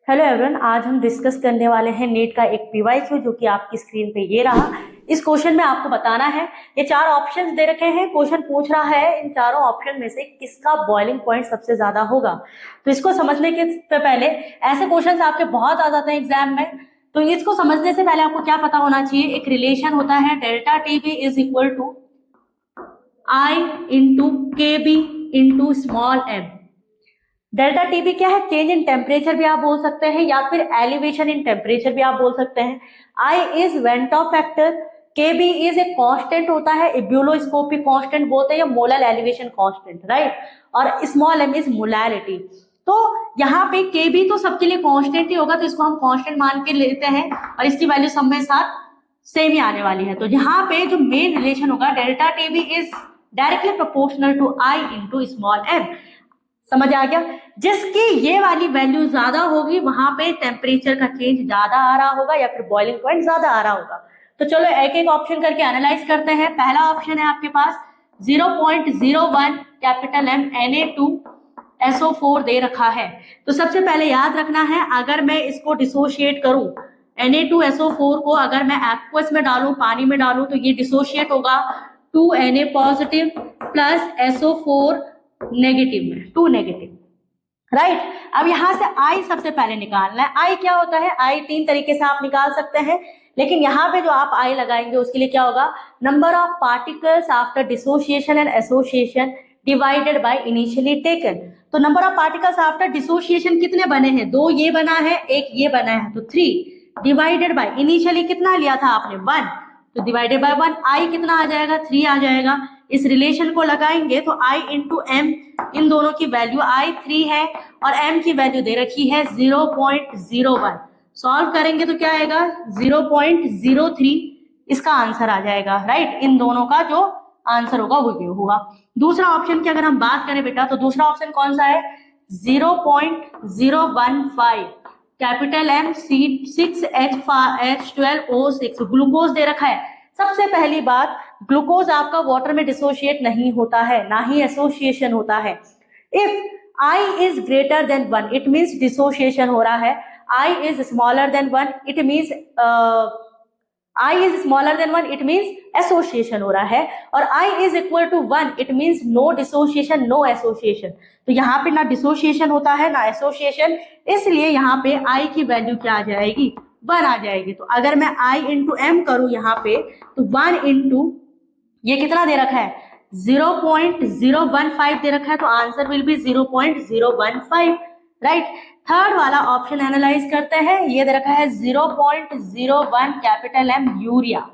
Hello everyone, आज हम discuss करने वाले हैं नीट का एक पीवाईक्यू जो कि आपकी स्क्रीन पे ये रहा। इस क्वेश्चन में आपको बताना है, ये चार ऑप्शंस दे रखे हैं, क्वेश्चन पूछ रहा है इन चारों ऑप्शन में से किसका बॉइलिंग पॉइंट सबसे ज्यादा होगा। तो इसको समझने के पहले, ऐसे क्वेश्चंस आपके बहुत आ जाते हैं एग्जाम में, तो इसको समझने से पहले आपको क्या पता होना चाहिए, एक रिलेशन होता है delta TB is equal to I into K b into small m. Delta TB क्या है? चेंज इन टेम्परेचर भी आप बोल सकते हैं या फिर एलिवेशन इन टेम्परेचर भी आप बोल सकते हैं। आई इज वेंटॉफ फैक्टर, के बी इज ए कांस्टेंट होता है, एब्यूलोस्कोपिक कांस्टेंट बोलते हैं या मोलर एलिवेशन कांस्टेंट, राइट। और स्मॉल एम इज मोलैरिटी। तो यहाँ पे के बी तो सबके लिए कांस्टेंट ही होगा, तो इसको हम कांस्टेंट मान के लेते हैं और इसकी वैल्यू सब में साथ सेम ही आने वाली है। तो यहाँ पे जो मेन रिलेशन होगा, delta TB is directly proportional to I into small M. समझ आ गया? जिसकी ये वाली वैल्यू ज्यादा होगी वहां पे टेम्परेचर का चेंज ज्यादा आ रहा होगा या फिर बॉइलिंग पॉइंट ज्यादा आ रहा होगा। तो चलो एक एक ऑप्शन करके एनालाइज करते हैं। पहला ऑप्शन है आपके पास 0.01 कैपिटल एम Na2SO4 दे रखा है। तो सबसे पहले याद रखना है, अगर मैं इसको डिसोशिएट करूं, Na2SO4 को अगर मैं एक्वस में डालूं, पानी में डालूं, तो ये डिसोशिएट होगा 2Na positive plus SO4 negative में, 2 नेगेटिव, राइट। अब यहां से आई सबसे पहले निकालना है। आई क्या होता है? आई तीन तरीके से आप निकाल सकते हैं, लेकिन यहाँ पे जो आप आई लगाएंगे उसके लिए क्या होगा, number of particles after dissociation and association divided by initially taken. तो number of particles after dissociation कितने बने हैं? 2 ये बना है, एक ये बना है, तो 3 डिवाइडेड बाय इनिशियली कितना लिया था आपने? 1, तो डिवाइडेड बाय 1। आई कितना आ जाएगा? 3 आ जाएगा। इस रिलेशन को लगाएंगे तो I इंटू एम, इन दोनों की वैल्यू I 3 है और m की वैल्यू दे रखी है 0.01। सॉल्व करेंगे तो क्या आएगा? 0.03 इसका आंसर आ जाएगा, राइट। इन दोनों का जो आंसर होगा वो ये होगा। दूसरा ऑप्शन की अगर हम बात करें बेटा, तो दूसरा ऑप्शन कौन सा है? 0.015 कैपिटल M C6H12O6 ग्लूकोज दे रखा है। सबसे पहली बात, ग्लूकोज आपका वाटर में डिसोशिएट नहीं होता है, ना ही एसोसिएशन होता है। If I is greater than 1 it means dissociation हो रहा है, I is smaller than 1 it means I is smaller than 1 it means association हो रहा है, और I is equal to 1 it means no dissociation no association. तो यहाँ पे ना डिसोशिएशन होता है ना एसोसिएशन, इसलिए यहाँ पे I की वैल्यू क्या आ जाएगी? 1 आ जाएगी। तो अगर मैं I इंटू एम करूं यहाँ पे, तो 1 इंटू ये कितना दे रखा है? 0.015 दे रखा है, तो answer will be 0.015, right. Third वाला ऑप्शन एनालाइज करते हैं। ये दे रखा है 0.01 कैपिटल एम यूरिया।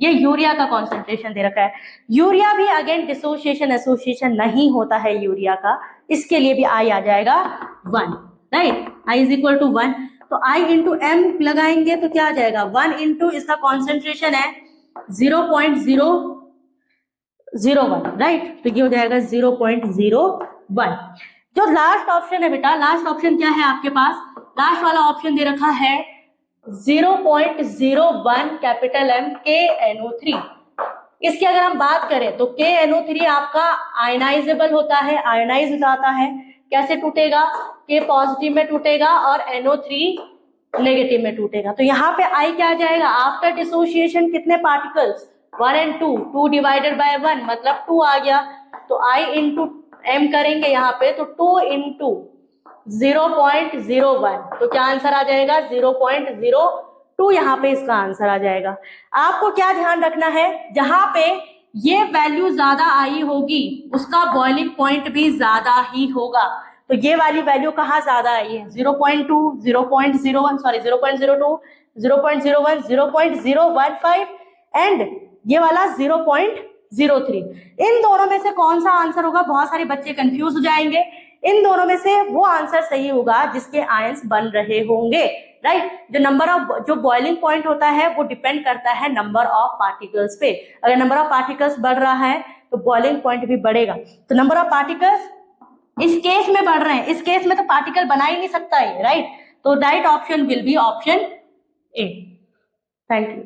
ये यूरिया का कॉन्सेंट्रेशन दे रखा है। यूरिया भी अगेन डिसोसिएशन एसोसिएशन नहीं होता है यूरिया का, इसके लिए भी आई आ जाएगा 1, right. I is equal to 1, तो I इंटू एम लगाएंगे तो क्या आ जाएगा? 1 इंटू इसका कॉन्सेंट्रेशन है 0.001, राइट। तो ये हो जाएगा 0.01। जो लास्ट ऑप्शन है बेटा, लास्ट ऑप्शन क्या है आपके पास? लास्ट वाला ऑप्शन दे रखा है 0.01 कैपिटल M KNO3। इसकी अगर हम बात करें तो KNO3 आपका आयनाइजेबल होता है, आयनाइज हो जाता है। कैसे टूटेगा? K पॉजिटिव में टूटेगा और NO3 नेगेटिव में टूटेगा। तो यहाँ पे I क्या आ जाएगा? आफ्टर डिसोसिएशन कितने पार्टिकल्स? 1 एंड 2, 2 डिवाइडेड बाय 1 मतलब 2 आ गया। तो I इंटू एम करेंगे यहाँ पे, तो 2 इंटू 0.01, तो क्या आंसर आ जाएगा? 0.02 यहाँ पे इसका आंसर आ जाएगा। आपको क्या ध्यान रखना है, जहां पे ये वैल्यू ज्यादा आई होगी उसका बॉइलिंग पॉइंट भी ज्यादा ही होगा। तो ये वाली वैल्यू कहाँ ज्यादा आई है? 0.2, 0.01, सॉरी 0.02, 0.01, 0.015 एंड ये वाला 0.03। इन दोनों में से कौन सा आंसर होगा? बहुत सारे बच्चे कंफ्यूज हो जाएंगे। इन दोनों में से वो आंसर सही होगा जिसके आयंस बन रहे होंगे, राइट। जो नंबर ऑफ, जो बॉइलिंग पॉइंट होता है वो डिपेंड करता है नंबर ऑफ पार्टिकल्स पे। अगर नंबर ऑफ पार्टिकल्स बढ़ रहा है तो बॉइलिंग पॉइंट भी बढ़ेगा। तो नंबर ऑफ पार्टिकल्स इस केस में बढ़ रहे हैं, इस केस में तो पार्टिकल बना ही नहीं सकता है, राइट। तो right option will be option A. Thank you.